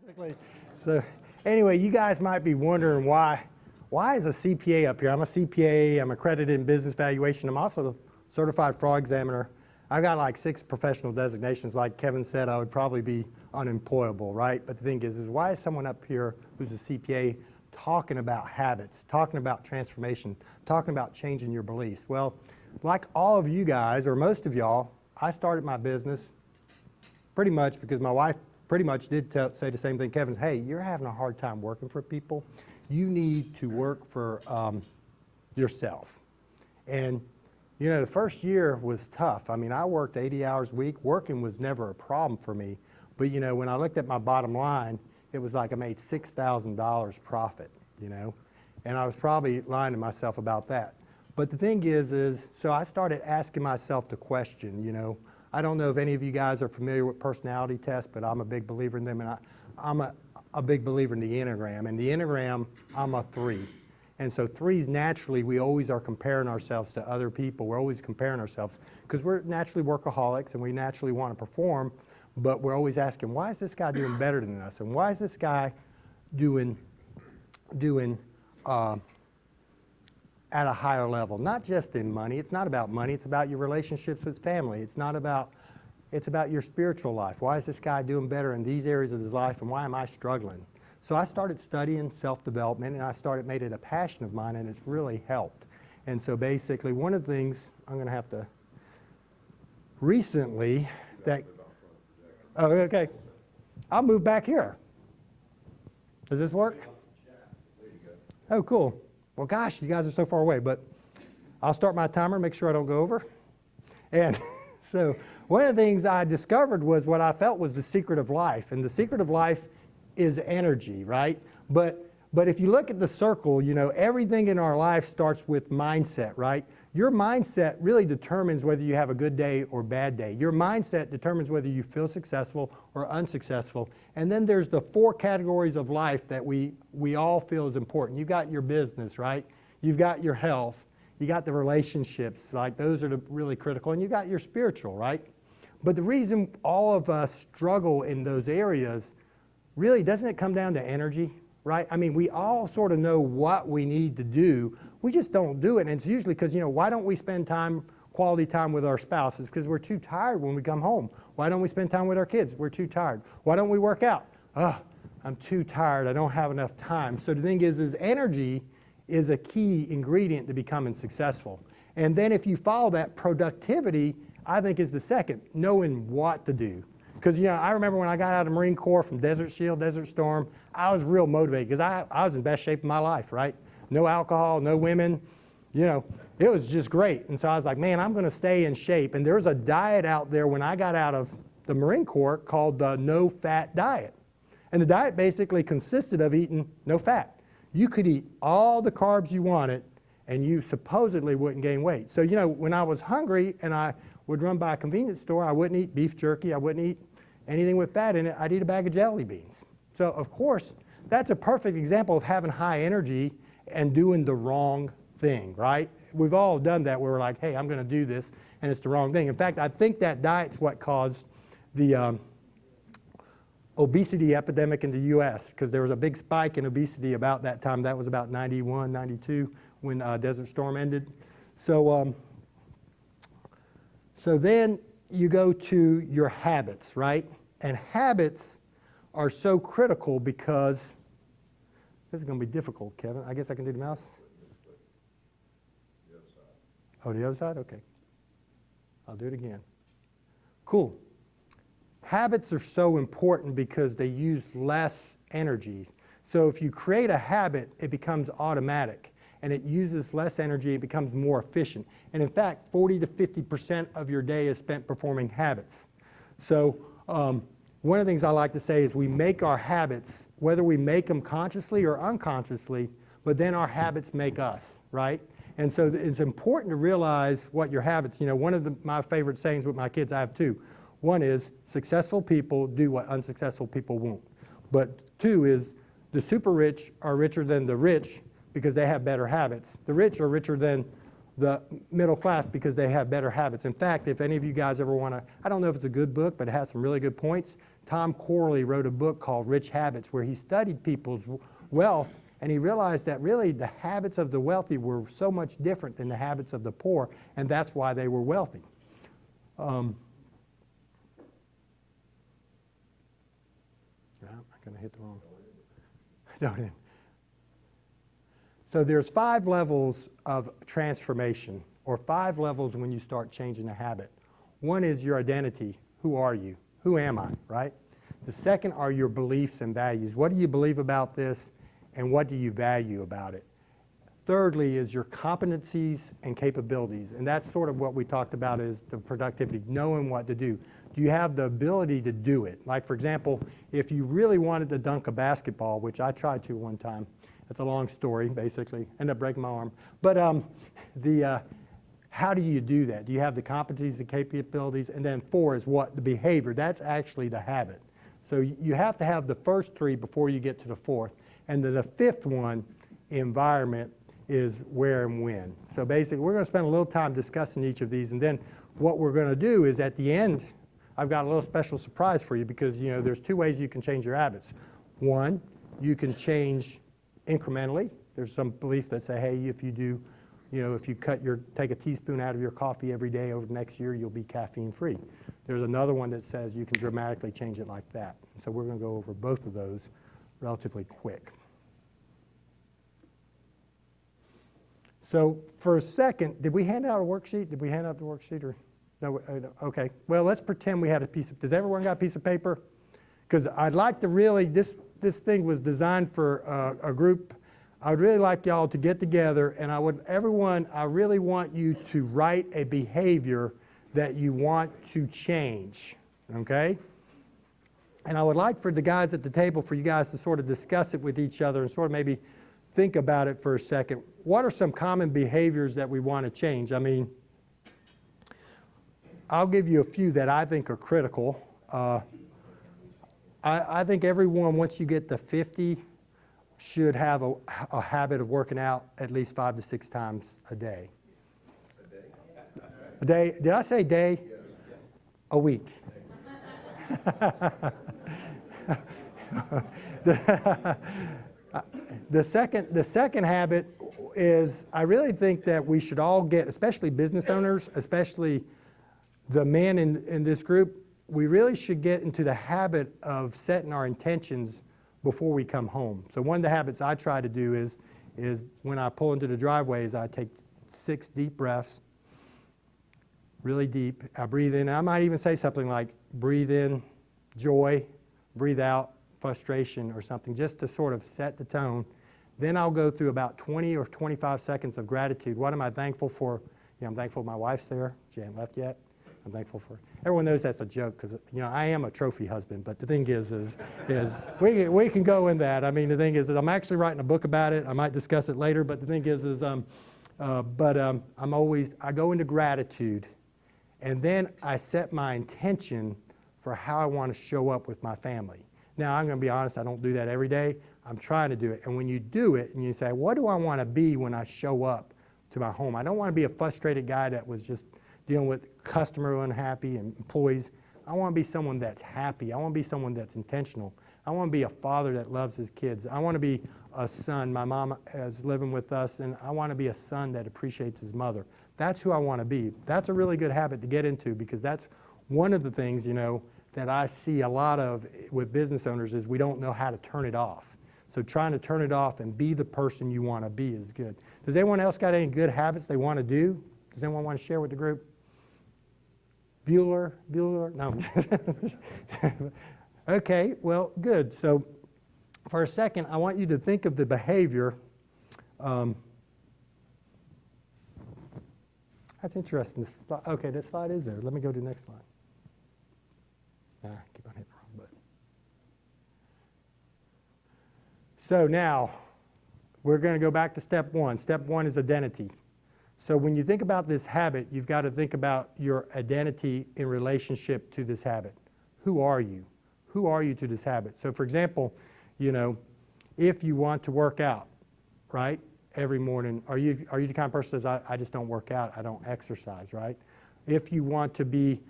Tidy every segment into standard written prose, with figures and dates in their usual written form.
Basically, so anyway, you guys might be wondering why is a CPA up here? I'm a CPA, I'm accredited in business valuation, I'm also a certified fraud examiner. I've got like 6 professional designations. Like Kevin said, I would probably be unemployable, right? But the thing is why is someone up here who's a CPA talking about habits, talking about transformation, talking about changing your beliefs? Well, like all of you guys, or most of y'all, I started my business pretty much because my wife pretty much did say the same thing. Kevin's, hey, you're having a hard time working for people. You need to work for yourself. And you know, the first year was tough. I mean, I worked 80 hours a week. Working was never a problem for me. But you know, when I looked at my bottom line, it was like I made $6,000 profit, you know. And I was probably lying to myself about that. But the thing is so I started asking myself the question, you know, I don't know if any of you guys are familiar with personality tests, but I'm a big believer in them, and I'm a big believer in the Enneagram. And the Enneagram, I'm a 3. And so 3s, naturally, we always are comparing ourselves to other people. We're always comparing ourselves because we're naturally workaholics and we naturally want to perform, but we're always asking, why is this guy doing better than us? And why is this guy doing at a higher level? Not just in money. It's not about money. It's about your relationships with family. It's about your spiritual life. Why is this guy doing better in these areas of his life, and why am I struggling? So I started studying self-development, and I made it a passion of mine, and it's really helped. And so basically, one of the things I'm going to have to recently oh, okay. I'll move back here. Does this work? Oh, cool. Well, gosh, you guys are so far away, but I'll start my timer, make sure I don't go over. And so one of the things I discovered was what I felt was the secret of life. And the secret of life is energy, right? But if you look at the circle, you know, everything in our life starts with mindset, right? Your mindset really determines whether you have a good day or bad day. Your mindset determines whether you feel successful or unsuccessful. And then there's the 4 categories of life that we all feel is important. You've got your business, right? You've got your health. You got the relationships, like those are really critical. And you got your spiritual, right? But the reason all of us struggle in those areas, really, doesn't it come down to energy, right? I mean, we all sort of know what we need to do. We just don't do it. And it's usually because, you know, why don't we spend quality time with our spouses? Because we're too tired when we come home. Why don't we spend time with our kids? We're too tired. Why don't we work out? I'm too tired. I don't have enough time. So the thing is energy is a key ingredient to becoming successful. And then if you follow that, productivity, I think, is the second, knowing what to do. Because, you know, I remember when I got out of the Marine Corps from Desert Shield, Desert Storm, I was real motivated because I was in best shape of my life, right? No alcohol, no women, you know, it was just great. And so I was like, man, I'm going to stay in shape. And there's a diet out there when I got out of the Marine Corps called the no-fat diet. And the diet basically consisted of eating no fat. You could eat all the carbs you wanted, and you supposedly wouldn't gain weight. So, you know, when I was hungry and I would run by a convenience store, I wouldn't eat beef jerky, I wouldn't eat anything with fat in it, I'd eat a bag of jelly beans. So, of course, that's a perfect example of having high energy and doing the wrong thing, right? We've all done that where we're like, hey, I'm going to do this, and it's the wrong thing. In fact, I think that diet's what caused the obesity epidemic in the U.S., because there was a big spike in obesity about that time. That was about 91, 92 when Desert Storm ended. So then you go to your habits, right? And habits are so critical because, this is going to be difficult, Kevin. I guess I can do the mouse? The other side. Oh, the other side? Okay. I'll do it again. Cool. Habits are so important because they use less energy. So if you create a habit, it becomes automatic, and it uses less energy, it becomes more efficient. And in fact, 40 to 50% of your day is spent performing habits. So one of the things I like to say is we make our habits, whether we make them consciously or unconsciously, but then our habits make us, right? And so it's important to realize what your habits, you know, one of my favorite sayings with my kids, I have 2. One is successful people do what unsuccessful people won't. But 2 is the super rich are richer than the rich because they have better habits. The rich are richer than the middle class because they have better habits. In fact, if any of you guys ever want to, I don't know if it's a good book, but it has some really good points. Tom Corley wrote a book called Rich Habits where he studied people's wealth, and he realized that really the habits of the wealthy were so much different than the habits of the poor, and that's why they were wealthy. I'm going to hit the wrong. Don't. So there's 5 levels of transformation, or 5 levels when you start changing a habit. One is your identity. Who are you? Who am I, right? The second are your beliefs and values. What do you believe about this, and what do you value about it? Thirdly is your competencies and capabilities, and that's sort of what we talked about is the productivity, knowing what to do. Do you have the ability to do it? Like, for example, if you really wanted to dunk a basketball, which I tried to one time, it's a long story, basically. Ended up breaking my arm. But how do you do that? Do you have the competencies and capabilities? And then 4 is what? The behavior. That's actually the habit. So you have to have the first 3 before you get to the 4th. And then the 5th one, environment, is where and when. So basically, we're going to spend a little time discussing each of these. And then what we're going to do is at the end, I've got a little special surprise for you because, you know, there's 2 ways you can change your habits. One, you can change incrementally. There's some belief that say, hey, if you do, you know, if you take a teaspoon out of your coffee every day over the next year, you'll be caffeine free. There's another one that says you can dramatically change it like that. So we're going to go over both of those relatively quick. So for a second, did we hand out a worksheet? Did we hand out the worksheet or no? Okay. Well, let's pretend we had a piece of. Does everyone got a piece of paper? Because I'd like to really this thing was designed for a group. I would really like y'all to get together, and I really want you to write a behavior that you want to change, okay? And I would like for the guys at the table for you guys to sort of discuss it with each other and sort of maybe think about it for a second. What are some common behaviors that we want to change? I mean, I'll give you a few that I think are critical. I think everyone, once you get to 50, should have a habit of working out at least 5 to 6 times a day. A day? Did I say day? A week. The second habit is I really think that we should all get, especially business owners, especially the men in this group, we really should get into the habit of setting our intentions before we come home. So one of the habits I try to do is when I pull into the driveways, I take 6 deep breaths, really deep. I breathe in. I might even say something like, breathe in joy, breathe out frustration or something, just to sort of set the tone. Then I'll go through about 20 or 25 seconds of gratitude. What am I thankful for? I'm thankful my wife's there. She hasn't left yet. I'm thankful for. Everyone knows that's a joke because I am a trophy husband. But the thing is we can go in that. I mean, the thing is I'm actually writing a book about it. I might discuss it later. But the thing is I go into gratitude, and then I set my intention for how I want to show up with my family. Now I'm going to be honest. I don't do that every day. I'm trying to do it. And when you do it, and you say, what do I want to be when I show up to my home? I don't want to be a frustrated guy that was just dealing with customer unhappy and employees. I want to be someone that's happy. I want to be someone that's intentional. I want to be a father that loves his kids. I want to be a son. My mom is living with us, and I want to be a son that appreciates his mother. That's who I want to be. That's a really good habit to get into because that's one of the things, that I see a lot of with business owners is we don't know how to turn it off. So trying to turn it off and be the person you want to be is good. Does anyone else got any good habits they want to do? Does anyone want to share with the group? Bueller? No. Okay, well, good. So for a second, I want you to think of the behavior. That's interesting. Okay, this slide is there. Let me go to the next slide. I keep on hitting the wrong button. So now, we're going to go back to step 1. Step 1 is identity. So when you think about this habit, you've got to think about your identity in relationship to this habit. Who are you? Who are you to this habit? So for example, if you want to work out, right? every morning? Are you the kind of person that says, I just don't work out, I don't exercise, right? If you want to be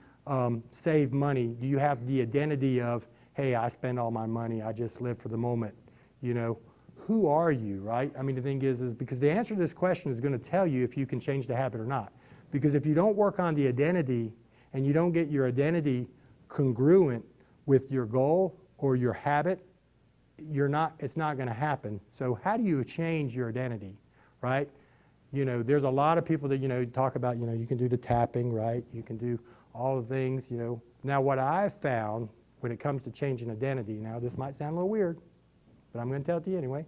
save money, do you have the identity of, hey, I spend all my money, I just live for the moment? You know, who are you, right? I mean, the thing is because the answer to this question is going to tell you if you can change the habit or not. Because if you don't work on the identity and you don't get your identity congruent with your goal or your habit, it's not going to happen. So how do you change your identity, right? You know, there's a lot of people that, you know, talk about, you know, you can do the tapping, right? You can do all the things, you know. Now, what I've found when it comes to changing identity, now this might sound a little weird, but I'm going to tell it to you anyway.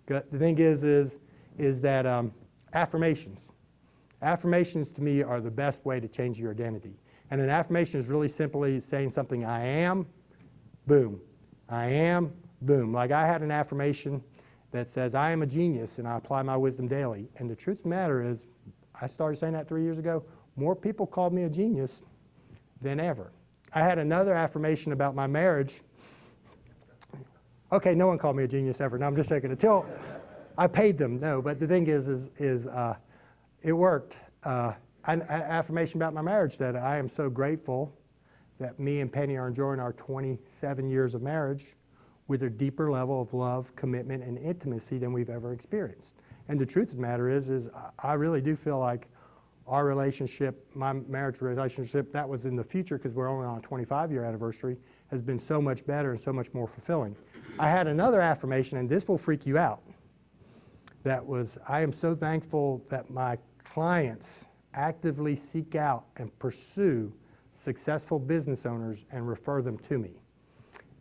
The thing is that affirmations. Affirmations to me are the best way to change your identity. And an affirmation is really simply saying something, I am, boom. I am, boom. Like I had an affirmation that says, I am a genius and I apply my wisdom daily. And the truth of the matter is, I started saying that 3 years ago, more people called me a genius than ever. I had another affirmation about my marriage. Okay, no one called me a genius ever. No, I'm just saying until I paid them. No, but the thing is it worked. An affirmation about my marriage that I am so grateful that me and Penny are enjoying our 27 years of marriage with a deeper level of love, commitment, and intimacy than we've ever experienced. And the truth of the matter is I really do feel like our relationship, my marriage relationship, that was in the future because we're only on a 25-year anniversary, has been so much better and so much more fulfilling. I had another affirmation, and this will freak you out, that was, I am so thankful that my clients actively seek out and pursue successful business owners and refer them to me.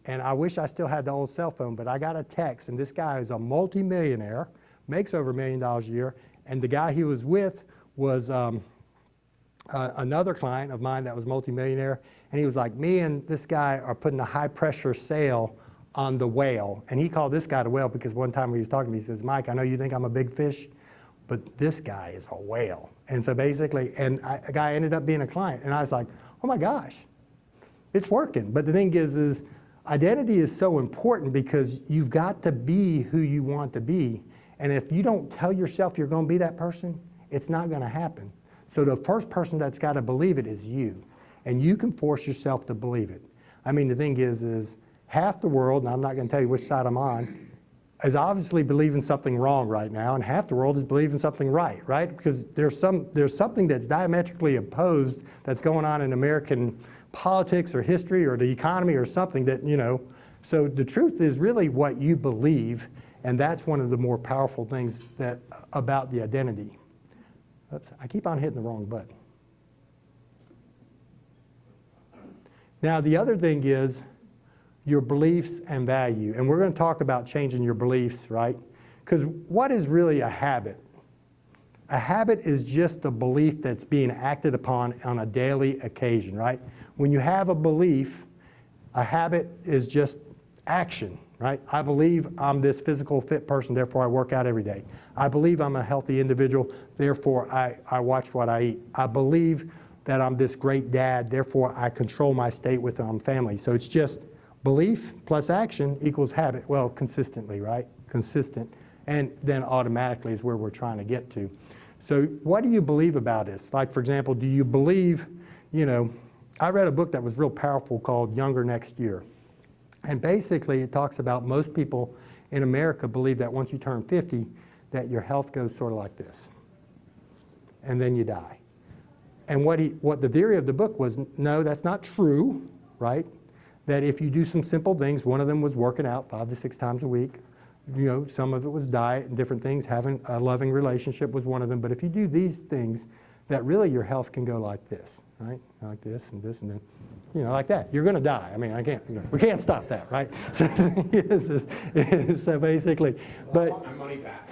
And I wish I still had the old cell phone, but I got a text, and this guy is a multimillionaire, makes over $1 million a year, and the guy he was with was another client of mine that was multimillionaire, and he was like, me and this guy are putting a high-pressure sail on the whale. And he called this guy the whale because one time when he was talking to me, he says, Mike, I know you think I'm a big fish, but this guy is a whale. And so basically, a guy ended up being a client, and I was like, oh my gosh, it's working. But the thing is identity is so important because you've got to be who you want to be. And if you don't tell yourself you're going to be that person, it's not going to happen. So the first person that's got to believe it is you. And you can force yourself to believe it. I mean, the thing is half the world, and I'm not going to tell you which side I'm on, is obviously believing something wrong right now, and half the world is believing something right? Because there's something that's diametrically opposed that's going on in American politics or history or the economy or something that, you know. So the truth is really what you believe, and that's one of the more powerful things about the identity. Oops, I keep on hitting the wrong button. Now, the other thing is your beliefs and value. And we're going to talk about changing your beliefs, right? Because what is really a habit? A habit is just a belief that's being acted upon on a daily occasion, right? When you have a belief, a habit is just action, right? I believe I'm this physical fit person, therefore I work out every day. I believe I'm a healthy individual, therefore I watch what I eat. I believe that I'm this great dad, therefore I control my state with my family. So it's just belief plus action equals habit. Well, consistently, right? Consistent. And then automatically is where we're trying to get to. So what do you believe about this? Like, for example, do you believe, you know, I read a book that was real powerful called Younger Next Year. And basically it talks about most people in America believe that once you turn 50, that your health goes sort of like this. And then you die. And what the theory of the book was, no, that's not true, right? That if you do some simple things, one of them was working out 5 to 6 times a week. You know, some of it was diet and different things. Having a loving relationship was one of them. But if you do these things, that really your health can go like this, right? Like this and this and then, you know, like that. You're going to die. I mean, we can't stop that, right? So, so basically, but I want my money back.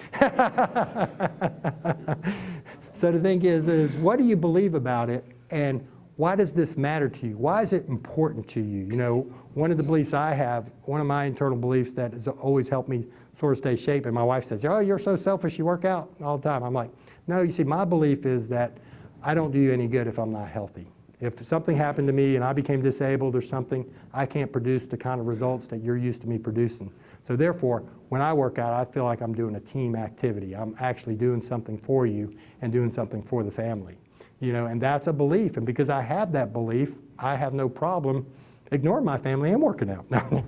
So the thing is what do you believe about it, and why does this matter to you? Why is it important to you? You know, one of the beliefs I have, one of my internal beliefs that has always helped me sort of stay shape, and my wife says, oh, you're so selfish, you work out all the time. I'm like, no, you see, my belief is that I don't do you any good if I'm not healthy. If something happened to me and I became disabled or something, I can't produce the kind of results that you're used to me producing. So therefore, when I work out, I feel like I'm doing a team activity. I'm actually doing something for you and doing something for the family. You know, and that's a belief. And because I have that belief, I have no problem ignoring my family and working out. No.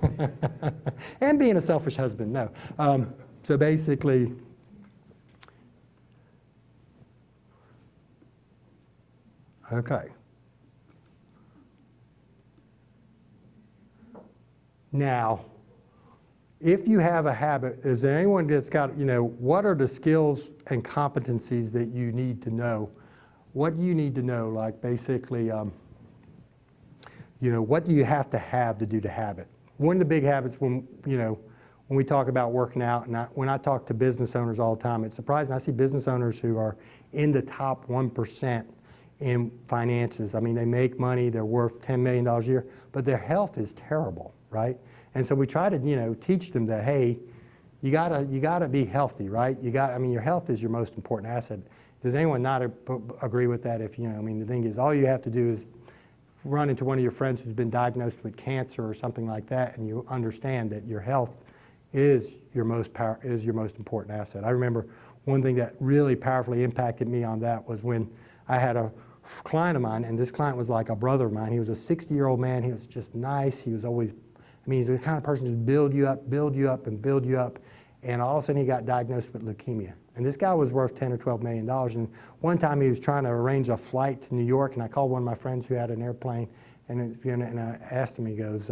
And being a selfish husband, no. So basically, okay. Now, if you have a habit, is there anyone that's got, you know, what are the skills and competencies that you need to know? What do you need to know? Like basically, you know, what do you have to do the habit? One of the big habits when, you know, when we talk about working out, and when I talk to business owners all the time, it's surprising. I see business owners who are in the top 1% in finances. I mean, they make money, they're worth $10 million a year, but their health is terrible, right? And so we try to, you know, teach them that, hey, you gotta be healthy, right? I mean, your health is your most important asset. Does anyone not agree with that? If, you know, I mean, the thing is, all you have to do is run into one of your friends who's been diagnosed with cancer or something like that, and you understand that your health is your most important asset. I remember one thing that really powerfully impacted me on that was when I had a client of mine, and this client was like a brother of mine. He was a 60-year-old man. He was just nice. He was always, I mean, he's the kind of person who build you up, and build you up. And all of a sudden he got diagnosed with leukemia. And this guy was worth $10 or $12 million. And one time he was trying to arrange a flight to New York, and I called one of my friends who had an airplane, and I asked him, he goes,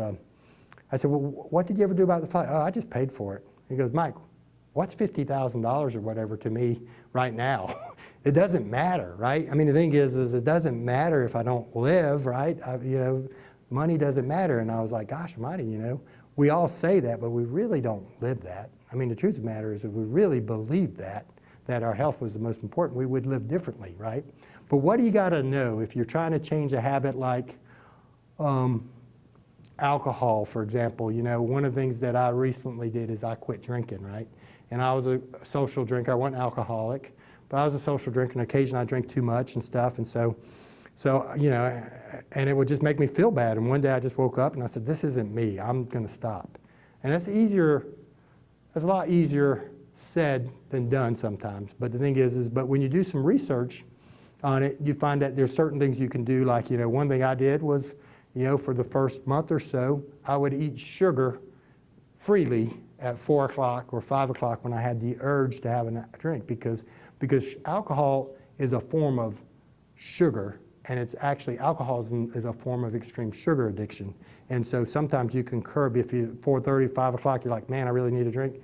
I said, well, what did you ever do about the flight? Oh, I just paid for it. He goes, Mike, what's $50,000 or whatever to me right now? It doesn't matter, right? I mean, the thing is it doesn't matter if I don't live, right? You know, money doesn't matter. And I was like, gosh almighty, you know, we all say that, but we really don't live that. I mean, the truth of the matter is if we really believed that our health was the most important, we would live differently, right? But what do you got to know if you're trying to change a habit like alcohol, for example? You know, one of the things that I recently did is I quit drinking, right? And I was a social drinker. I wasn't alcoholic, but I was a social drinker, and occasionally I drank too much and stuff. And so, you know, and it would just make me feel bad. And one day I just woke up and I said, this isn't me. I'm going to stop. And that's a lot easier said than done sometimes. But the thing is but when you do some research on it, you find that there's certain things you can do. Like, you know, one thing I did was, you know, for the first month or so, I would eat sugar freely at 4 o'clock or 5 o'clock when I had the urge to have a drink, because alcohol is a form of sugar, and it's actually, alcoholism is a form of extreme sugar addiction. And so sometimes you can curb, if you 4:30, 5 o'clock, you're like, man, I really need a drink,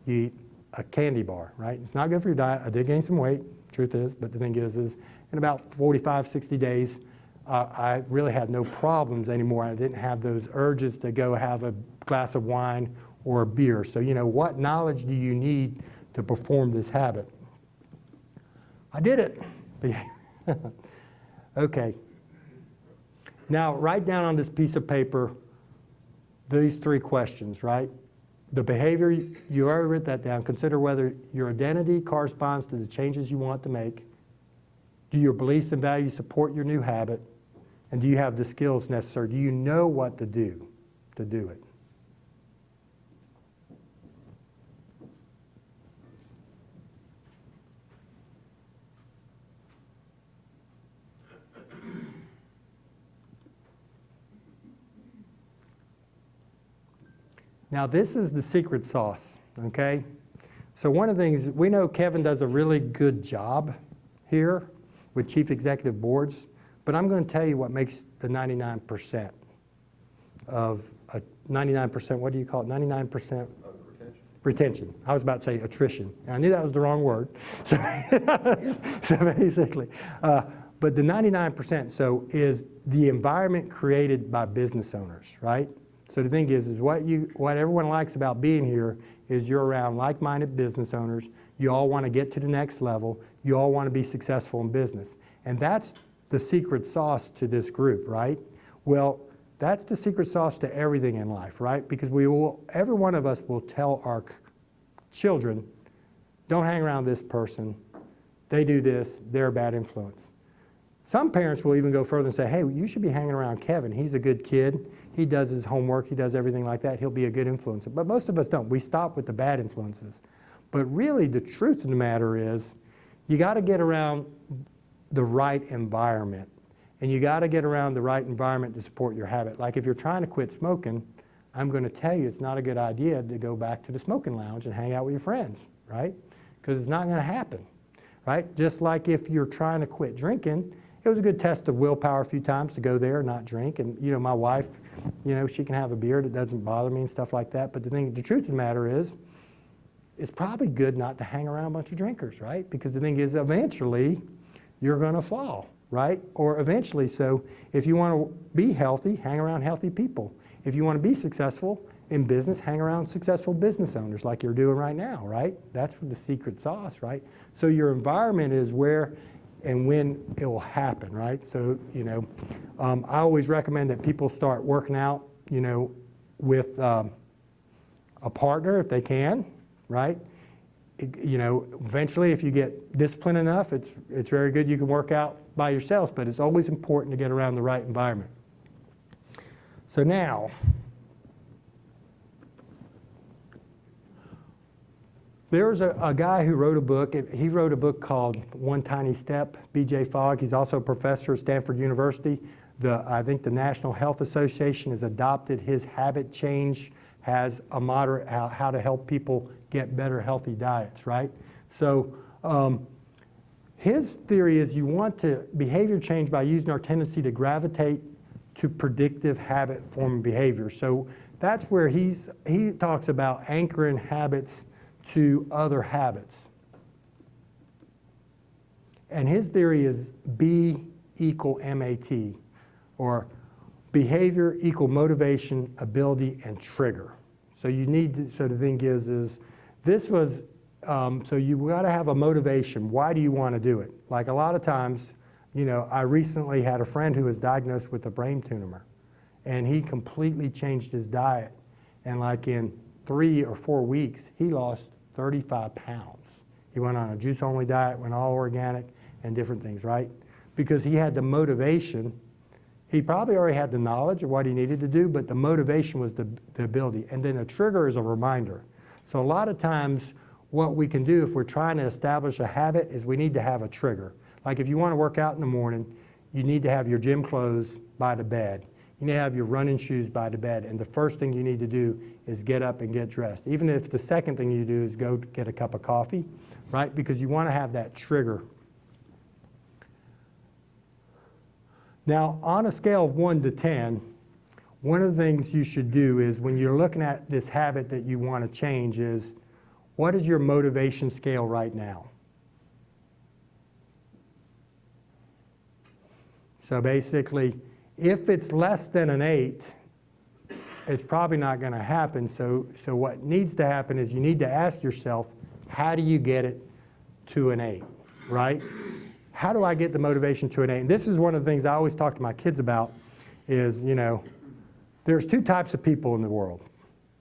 you eat a candy bar, right? It's not good for your diet. I did gain some weight, truth is, but the thing is in about 45, 60 days, I really had no problems anymore. I didn't have those urges to go have a glass of wine or a beer. So, you know, what knowledge do you need to perform this habit? I did it. Okay. Now, write down on this piece of paper these 3 questions, right? The behavior, you already wrote that down. Consider whether your identity corresponds to the changes you want to make. Do your beliefs and values support your new habit? And do you have the skills necessary? Do you know what to do it? Now, this is the secret sauce, okay? So one of the things, we know Kevin does a really good job here with chief executive boards, but I'm going to tell you what makes the 99% of, 99%, what do you call it, 99%? Retention. I was about to say attrition, and I knew that was the wrong word. So, so basically, but the 99%, so is the environment created by business owners, right? So the thing is what everyone likes about being here is you're around like-minded business owners. You all want to get to the next level. You all want to be successful in business. And that's the secret sauce to this group, right? Well, that's the secret sauce to everything in life, right? Because every one of us will tell our children, don't hang around this person. They do this. They're a bad influence. Some parents will even go further and say, hey, you should be hanging around Kevin. He's a good kid. He does his homework. He does everything like that. He'll be a good influence. But most of us don't. We stop with the bad influences. But really, the truth of the matter is, you got to get around the right environment. And you got to get around the right environment to support your habit. Like if you're trying to quit smoking, I'm going to tell you it's not a good idea to go back to the smoking lounge and hang out with your friends, right? Because it's not going to happen, right? Just like if you're trying to quit drinking, it was a good test of willpower a few times to go there and not drink. And, you know, my wife, you know, she can have a beer. It doesn't bother me and stuff like that. But the truth of the matter is, it's probably good not to hang around a bunch of drinkers, right? Because the thing is, eventually, you're going to fall, right? Or eventually, so if you want to be healthy, hang around healthy people. If you want to be successful in business, hang around successful business owners like you're doing right now, right? That's the secret sauce, right? So your environment is where and when it will happen, right? So, you know, I always recommend that people start working out, you know, with a partner if they can, right? You know, eventually if you get disciplined enough, it's very good. You can work out by yourself, but it's always important to get around the right environment. So now, there's a guy who wrote a book. He wrote a book called One Tiny Step, B.J. Fogg. He's also a professor at Stanford University. I think the National Health Association has adopted his habit change, has a moderate how to help people get better healthy diets, right? So his theory is you want to behavior change by using our tendency to gravitate to predictive habit forming behavior. So that's where he talks about anchoring habits to other habits. And his theory is B equal MAT, or behavior equal motivation, ability, and trigger. So you need to, so the thing is this was, so you got to have a motivation. Why do you want to do it? Like a lot of times, you know, I recently had a friend who was diagnosed with a brain tumor, and he completely changed his diet. And like in 3 or 4 weeks, he lost 35 pounds. He went on a juice-only diet, went all organic and different things, right? Because he had the motivation. He probably already had the knowledge of what he needed to do, but the motivation was the ability. And then a trigger is a reminder. So a lot of times what we can do if we're trying to establish a habit is we need to have a trigger. Like if you want to work out in the morning, you need to have your gym clothes by the bed. You need to have your running shoes by the bed. And the first thing you need to do is get up and get dressed. Even if the second thing you do is go get a cup of coffee, right? Because you want to have that trigger. Now, on a scale of 1 to 10, one of the things you should do is when you're looking at this habit that you want to change is, what is your motivation scale right now? So basically, if it's less than an 8, it's probably not going to happen. So what needs to happen is you need to ask yourself, how do you get it to an 8, right? How do I get the motivation to an 8? And this is one of the things I always talk to my kids about is, you know, there's 2 types of people in the world.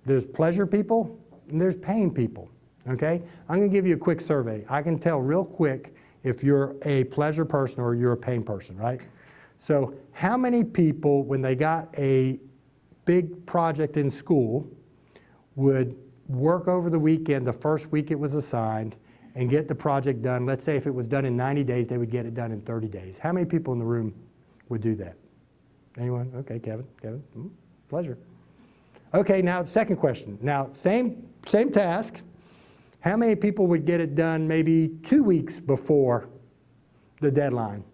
There's pleasure people and there's pain people, okay? I'm going to give you a quick survey. I can tell real quick if you're a pleasure person or you're a pain person, right? So how many people, when they got a big project in school, would work over the weekend, the first week it was assigned, and get the project done? Let's say if it was done in 90 days, they would get it done in 30 days. How many people in the room would do that? Anyone? Okay, Kevin. Pleasure. Okay, now second question. Now, same task. How many people would get it done maybe 2 weeks before the deadline?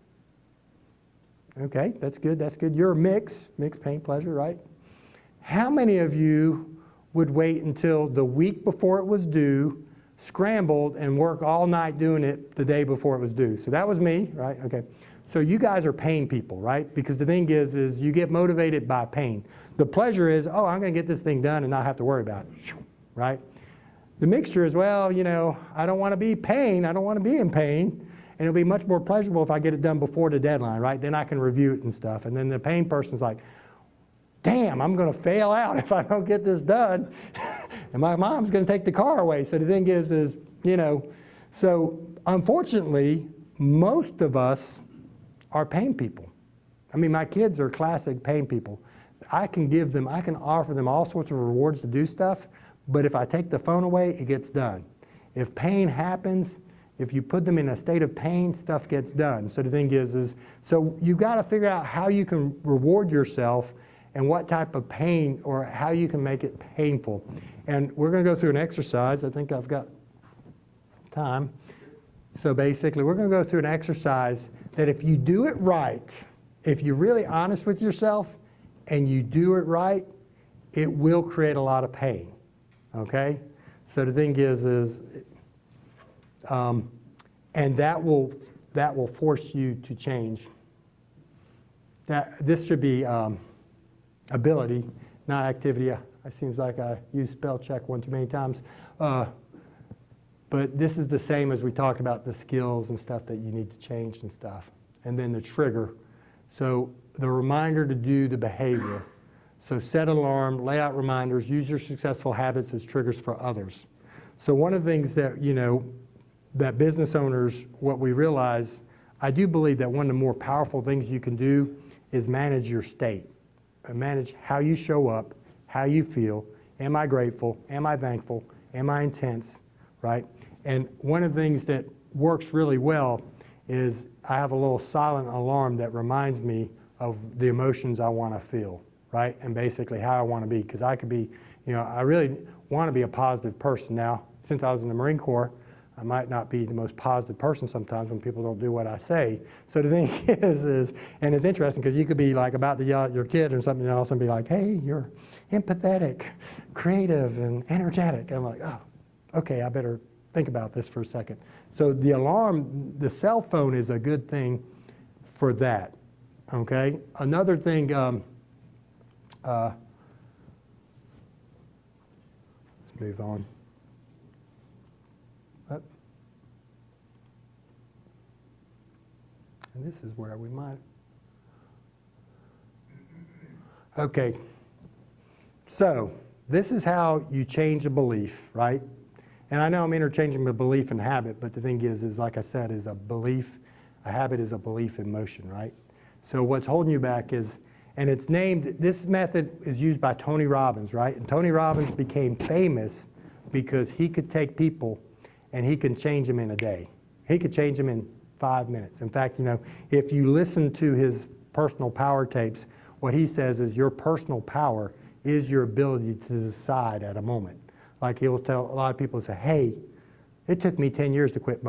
Okay, that's good, that's good. You're a mix, pain, pleasure, right? How many of you would wait until the week before it was due, scrambled, and work all night doing it the day before it was due? So that was me, right? Okay. So you guys are pain people, right? Because the thing is you get motivated by pain. The pleasure is, oh, I'm going to get this thing done and not have to worry about it, right? The mixture is, well, you know, I don't want to be pain. I don't want to be in pain. And it'll be much more pleasurable if I get it done before the deadline, right? Then I can review it and stuff. And then the pain person's like, damn, I'm going to fail out if I don't get this done. And my mom's going to take the car away. So the thing is, you know, so unfortunately, most of us are pain people. I mean, my kids are classic pain people. I can offer them all sorts of rewards to do stuff, but if I take the phone away, it gets done. If pain happens, if you put them in a state of pain, stuff gets done. So the thing is so you got to figure out how you can reward yourself and what type of pain or how you can make it painful. And we're going to go through an exercise. I think I've got time. So basically, we're going to go through an exercise that if you do it right, if you're really honest with yourself and you do it right, it will create a lot of pain. Okay? So the thing is and that will force you to change. This should be ability, not activity. It seems like I used spell check one too many times. But this is the same as we talked about the skills and stuff that you need to change and stuff. And then the trigger. So the reminder to do the behavior. So set an alarm, lay out reminders, use your successful habits as triggers for others. So one of the things that, that business owners, what we realize, I do believe that one of the more powerful things you can do is manage your state. Manage how you show up, how you feel. Am I grateful? Am I thankful? Am I intense? Right? And one of the things that works really well is I have a little silent alarm that reminds me of the emotions I want to feel, right? And basically how I want to be. Because I could be, I really want to be a positive person. Now, since I was in the Marine Corps, I might not be the most positive person sometimes when people don't do what I say. So the thing is and it's interesting because you could be like about to yell at your kid or something and all of a sudden be like, hey, you're empathetic, creative, and energetic. And I'm like, oh, okay, I better think about this for a second. So the alarm, the cell phone is a good thing for that, okay? Another thing, let's move on. And this is where we might. Okay. So this is how you change a belief, right? And I know I'm interchanging the belief and habit, but the thing is like I said, is a belief, a habit is a belief in motion, right? So what's holding you back is, and it's named, this method is used by Tony Robbins, right? And Tony Robbins became famous because he could take people and he can change them in a day. He could change them in 5 minutes. In fact, if you listen to his personal power tapes, what he says is your personal power is your ability to decide at a moment. Like he will tell a lot of people, say, hey, it took me 10 years to quit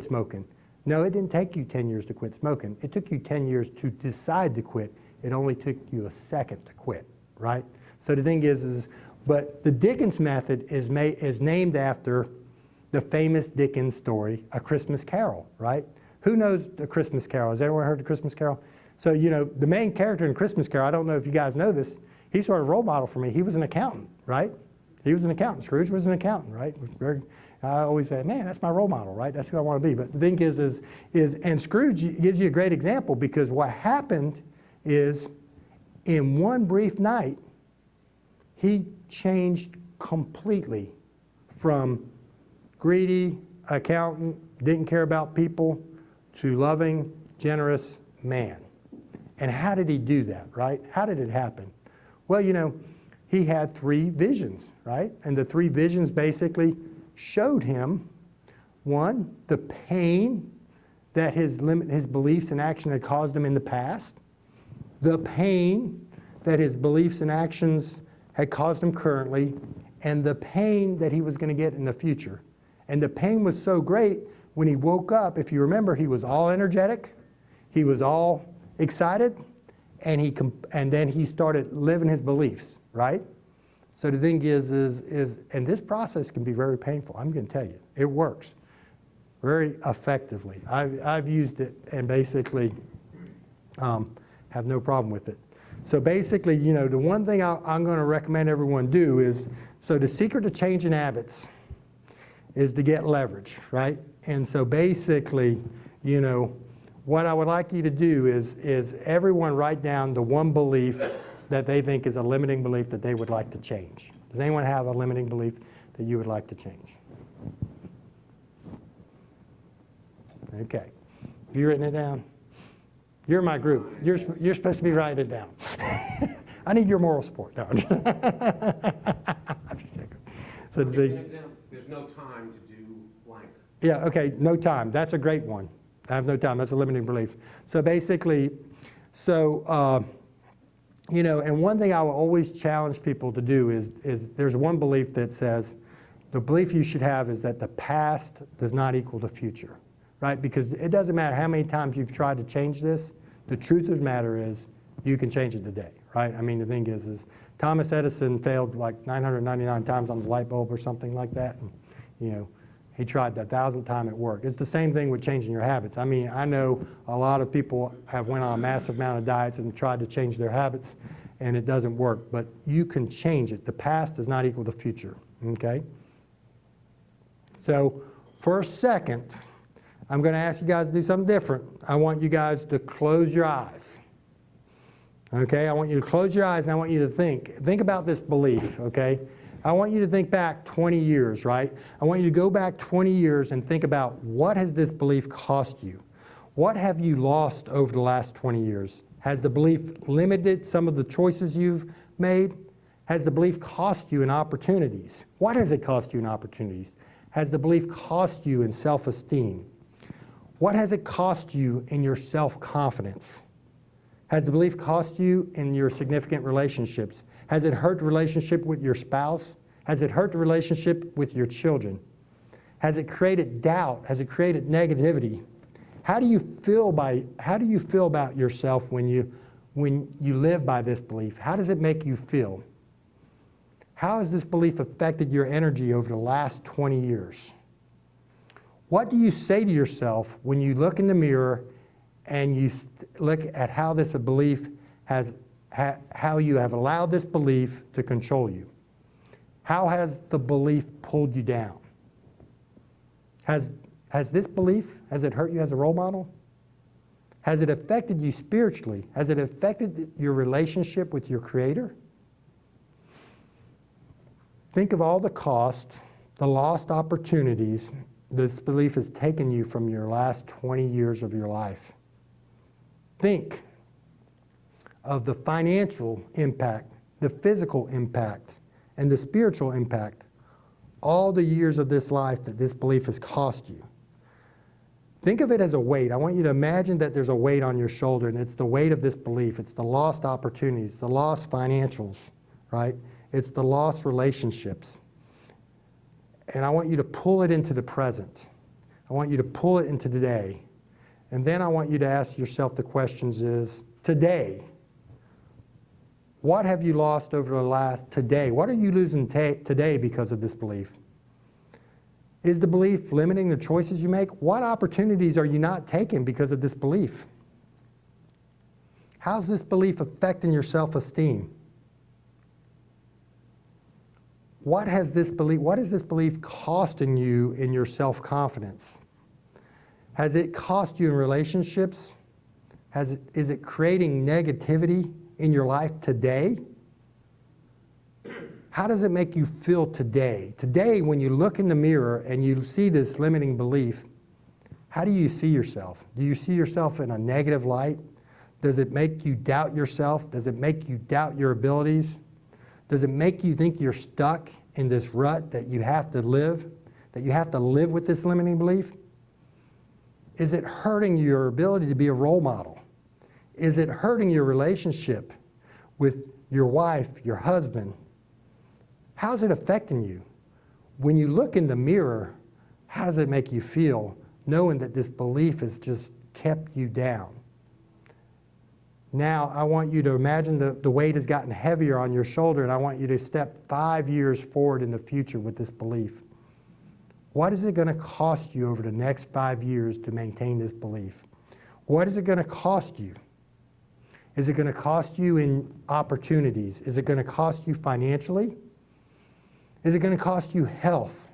smoking. No, it didn't take you 10 years to quit smoking. It took you 10 years to decide to quit. It only took you a second to quit, right? So the thing is but the Dickens method is named after the famous Dickens story, A Christmas Carol, right? Who knows The Christmas Carol? Has everyone heard The Christmas Carol? So, the main character in Christmas Carol, I don't know if you guys know this, he's sort of a role model for me. He was an accountant, right? He was an accountant. Scrooge was an accountant, right? I always say, man, that's my role model, right? That's who I want to be. But the thing is and Scrooge gives you a great example because what happened is in one brief night, he changed completely from greedy, accountant, didn't care about people, to loving, generous man. And how did he do that, right? How did it happen? Well, he had 3 visions, right? And the 3 visions basically showed him, one, the pain that his beliefs and action had caused him in the past, the pain that his beliefs and actions had caused him currently, and the pain that he was going to get in the future. And the pain was so great, when he woke up, if you remember, he was all energetic, he was all excited, and then he started living his beliefs, right? So the thing is, and this process can be very painful. I'm going to tell you, it works very effectively. I've used it and basically have no problem with it. So basically, the one thing I'm going to recommend everyone do is, so the secret to changing habits is to get leverage, right? And so basically, what I would like you to do is everyone write down the one belief that they think is a limiting belief that they would like to change. Does anyone have a limiting belief that you would like to change? Okay. Have you written it down? You're my group. You're supposed to be writing it down. I need your moral support. No, I'm just joking. So Okay, an example, there's no time to do blank. yeah, okay, no time. That's a great one. I have no time. That's a limiting belief. So basically, you know, and one thing I will always challenge people to do is there's one belief that says, the belief you should have is that the past does not equal the future, right? Because it doesn't matter how many times you've tried to change this, the truth of the matter is you can change it today, right? I mean, the thing is Thomas Edison failed like 999 times on the light bulb or something like that. And, you know, he tried the 1,000th time at work. It's the same thing with changing your habits. I mean, I know a lot of people have went on a massive amount of diets and tried to change their habits, and it doesn't work. But you can change it. The past does not equal the future, okay? So for a second, I'm going to ask you guys to do something different. I want you guys to close your eyes. Okay, I want you to close your eyes and I want you to think about this belief, okay? I want you to think back 20 years, right? I want you to go back 20 years and think about what has this belief cost you? What have you lost over the last 20 years? Has the belief limited some of the choices you've made? Has the belief cost you in opportunities? What has it cost you in opportunities? Has the belief cost you in self-esteem? What has it cost you in your self-confidence? Has the belief cost you in your significant relationships? Has it hurt the relationship with your spouse? Has it hurt the relationship with your children? Has it created doubt? Has it created negativity? How do you feel about yourself when you live by this belief? How does it make you feel? How has this belief affected your energy over the last 20 years? What do you say to yourself when you look in the mirror and you look at how this belief how you have allowed this belief to control you? How has the belief pulled you down? Has this belief, has it hurt you as a role model? Has it affected you spiritually? Has it affected your relationship with your Creator? Think of all the costs, the lost opportunities this belief has taken you from your last 20 years of your life. Think of the financial impact, the physical impact, and the spiritual impact, all the years of this life that this belief has cost you. Think of it as a weight. I want you to imagine that there's a weight on your shoulder, and it's the weight of this belief. It's the lost opportunities, the lost financials, right? It's the lost relationships. And I want you to pull it into the present. I want you to pull it into today. And then I want you to ask yourself the questions is, today, what have you lost over the last today? What are you losing today because of this belief? Is the belief limiting the choices you make? What opportunities are you not taking because of this belief? How's this belief affecting your self-esteem? What is this belief costing you in your self-confidence? Has it cost you in relationships? Is it creating negativity in your life today? How does it make you feel today? Today, when you look in the mirror and you see this limiting belief, how do you see yourself? Do you see yourself in a negative light? Does it make you doubt yourself? Does it make you doubt your abilities? Does it make you think you're stuck in this rut that you have to live with this limiting belief? Is it hurting your ability to be a role model? Is it hurting your relationship with your wife, your husband? How's it affecting you? When you look in the mirror, how does it make you feel knowing that this belief has just kept you down? Now, I want you to imagine the weight has gotten heavier on your shoulder, and I want you to step 5 years forward in the future with this belief. What is it going to cost you over the next 5 years to maintain this belief? What is it going to cost you? Is it going to cost you in opportunities? Is it going to cost you financially? Is it going to cost you health?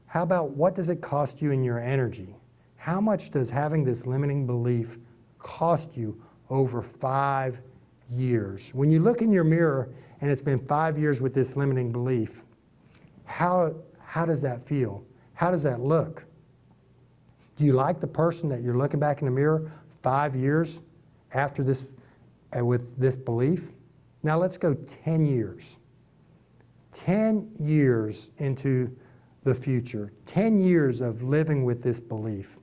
How about what does it cost you in your energy? How much does having this limiting belief cost you over 5 years? When you look in your mirror and it's been 5 years with this limiting belief, how does that feel? How does that look? Do you like the person that you're looking back in the mirror 5 years after this, with this belief. Now let's go 10 years. 10 years into the future. 10 years of living with this belief.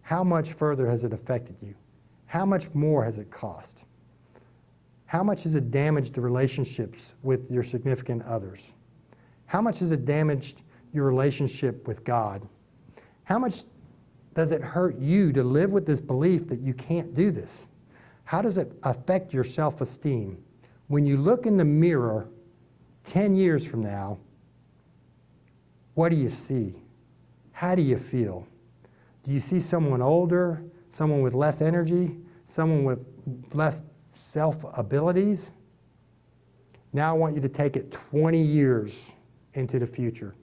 How much further has it affected you? How much more has it cost? How much has it damaged the relationships with your significant others? How much has it damaged your relationship with God? How much does it hurt you to live with this belief that you can't do this? How does it affect your self-esteem? When you look in the mirror 10 years from now, what do you see? How do you feel? Do you see someone older, someone with less energy, someone with less self-abilities? Now I want you to take it 20 years into the future.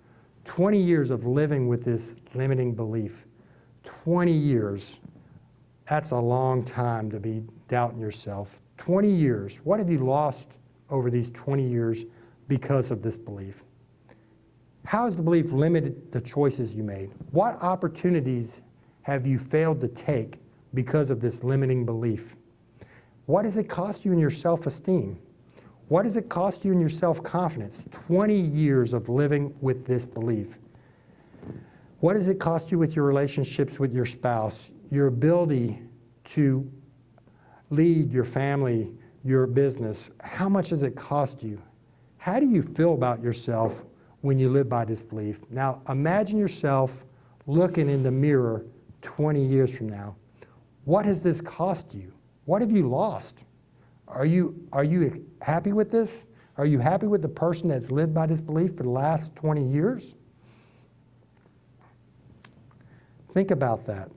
20 years of living with this limiting belief. 20 years. That's a long time to be doubting yourself. 20 years. What have you lost over these 20 years because of this belief? How has the belief limited the choices you made? What opportunities have you failed to take because of this limiting belief? What does it cost you in your self-esteem? What does it cost you in your self-confidence? 20 years of living with this belief. What does it cost you with your relationships with your spouse? Your ability to lead your family, your business. How much does it cost you? How do you feel about yourself when you live by this belief? Now, imagine yourself looking in the mirror 20 years from now. What has this cost you? What have you lost? Are you happy with this? Are you happy with the person that's lived by this belief for the last 20 years? Think about that.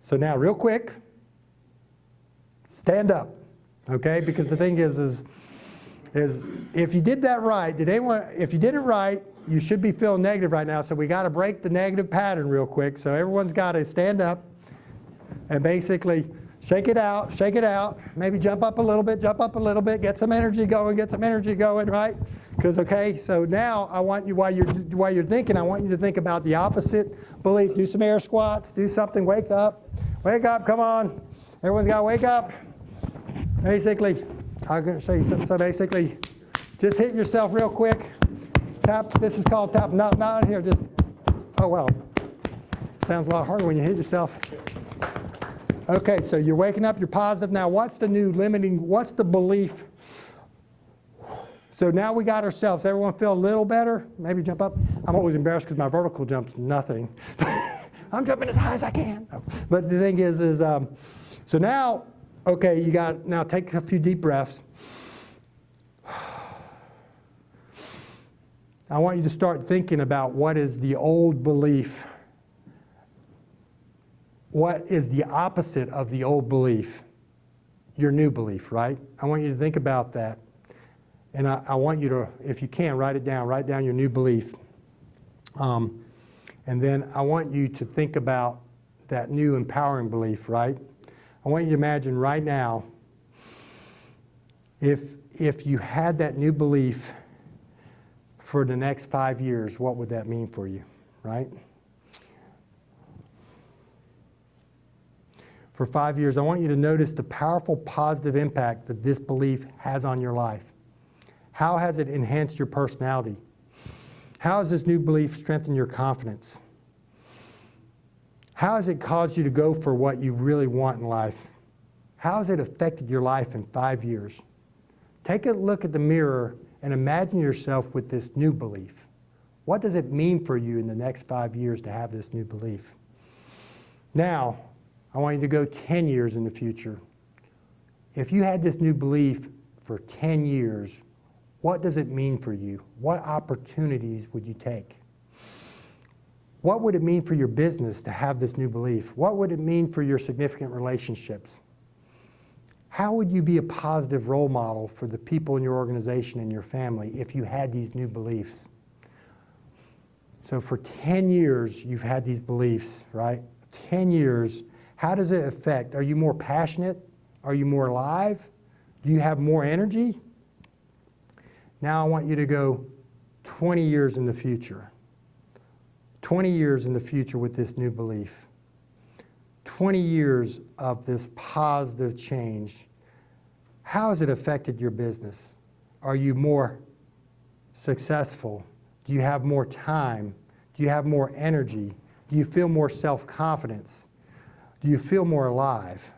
So now, real quick, stand up, okay? Because the thing is if you did that right, if you did it right, you should be feeling negative right now, so we got to break the negative pattern real quick. So everyone's got to stand up and basically shake it out, maybe jump up a little bit, get some energy going, right? Because, okay, so now I want you, while you're thinking, I want you to think about the opposite belief. Do some air squats, do something, wake up, come on. Everyone's got to wake up. Basically, I'm going to show you something. So basically, just hit yourself real quick. Tap, this is called tap, not here, just, oh well. Sounds a lot harder when you hit yourself. Okay, so you're waking up, you're positive. Now what's the new limiting, what's the belief? So now we got ourselves, everyone feel a little better? Maybe jump up. I'm always embarrassed because my vertical jump's nothing. I'm jumping as high as I can. But the thing is so now, okay, now take a few deep breaths. I want you to start thinking about what is the old belief. What is the opposite of the old belief? Your new belief, right? I want you to think about that. And I want you to, if you can, write it down. Write down your new belief. And then I want you to think about that new empowering belief, right? I want you to imagine right now, if you had that new belief for the next 5 years, what would that mean for you, right? For 5 years, I want you to notice the powerful positive impact that this belief has on your life. How has it enhanced your personality? How has this new belief strengthened your confidence? How has it caused you to go for what you really want in life? How has it affected your life in 5 years? Take a look at the mirror and imagine yourself with this new belief. What does it mean for you in the next 5 years to have this new belief? Now, I want you to go 10 years in the future. If you had this new belief for 10 years, what does it mean for you? What opportunities would you take? What would it mean for your business to have this new belief? What would it mean for your significant relationships? How would you be a positive role model for the people in your organization and your family if you had these new beliefs? So for 10 years, you've had these beliefs, right? 10 years. How does it affect? Are you more passionate? Are you more alive? Do you have more energy? Now I want you to go 20 years in the future. 20 years in the future with this new belief, 20 years of this positive change, how has it affected your business? Are you more successful? Do you have more time? Do you have more energy? Do you feel more self-confidence? Do you feel more alive?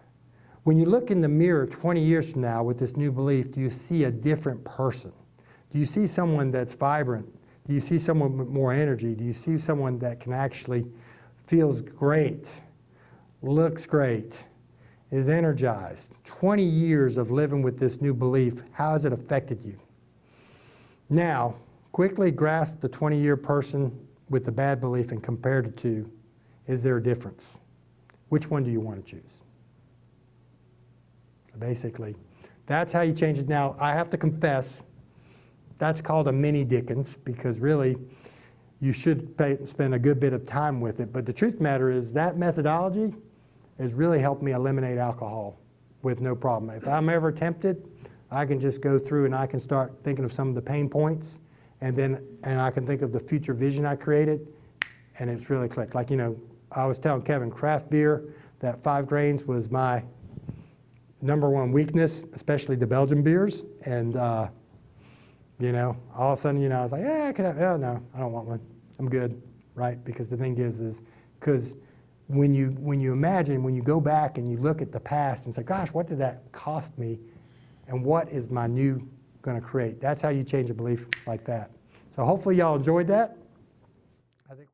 When you look in the mirror 20 years from now with this new belief, do you see a different person? Do you see someone that's vibrant? Do you see someone with more energy? Do you see someone that can actually feels great, looks great, is energized? 20 years of living with this new belief, how has it affected you? Now, quickly grasp the 20-year person with the bad belief and compare the two. Is there a difference? Which one do you want to choose? Basically, that's how you change it. Now, I have to confess, that's called a mini Dickens, because really, you should spend a good bit of time with it. But the truth of the matter is that methodology has really helped me eliminate alcohol with no problem. If I'm ever tempted, I can just go through and I can start thinking of some of the pain points, and I can think of the future vision I created, and it's really clicked. Like, you know, I was telling Kevin, craft beer, that 5 grains was my #1 weakness, especially the Belgian beers. And, you know, all of a sudden, you know, I was like, yeah, I can have, oh, no, I don't want one. I'm good, right? Because the thing is because when you imagine, when you go back and you look at the past and say, gosh, what did that cost me? And what is my new going to create? That's how you change a belief like that. So hopefully y'all enjoyed that. I think